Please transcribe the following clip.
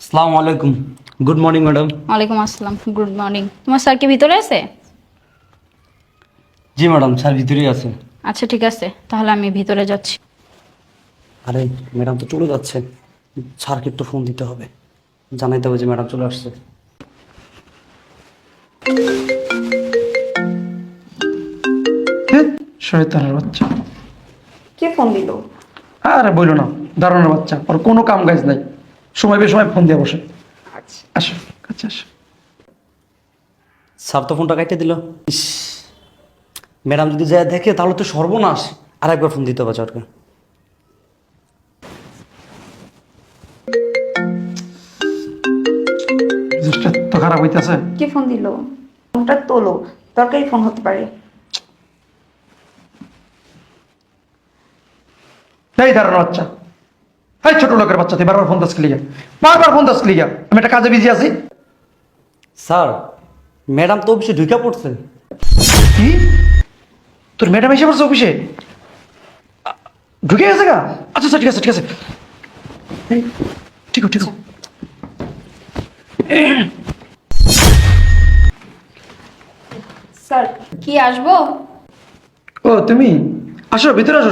আসসালামু আলাইকুম। Good morning madam. ওয়ালাইকুম আসসালাম, গুড মর্নিং। তোমার স্যার কি ভিতরে আছে? জি ম্যাডাম, স্যার ভিতরেই আছে। আচ্ছা ঠিক আছে, তাহলে আমি ভিতরে যাচ্ছি। আরে ম্যাডাম তো চলে যাচ্ছে, স্যারকে একটু ফোন দিতে হবে, জানাইতে হবে যে ম্যাডাম চলে আসছে। শয়তানের বাচ্চা। কে ফোন দিল? আরে বইলো না, দারুণের বাচ্চা, ওর কোনো কাম কাজ নাই, সময় বেসময় ফোন দিয়ে বসে। আচ্ছা আসো কাছে আসো। স্যার তো ফোনটা কাটতে দিল। ইস, ম্যাডাম যদি যায় দেখে তাহলে তো সর্বনাশ। আর একবার ফোন দিতে হবে স্যারকে। মেজাজটা তো খারাপ হইতেছে। কে ফোন দিল? ফোনটা তোলো, দরকারি ফোন হতে পারে। এই দারুণের বাচ্চা, এই ছোট লোকের বাচ্চা, তুই বারবার ফোন দাস লিগা, বারবার ফোন দাস লিগা। আমি একটা কাজে বিজি আছি। স্যার, ম্যাডাম তো অফিসে ঢুকে পড়ছে। কি? তোর ম্যাডাম এসে পড়ছে অফিসে? ঢুকে গেছে গা? আচ্ছা আচ্ছা, ঠিক আছে ঠিক আছে। এই, ঠিক আছে, ঠিক আছে। স্যার কি আসবো? ও তুমি আসো, ভিতরে আসো।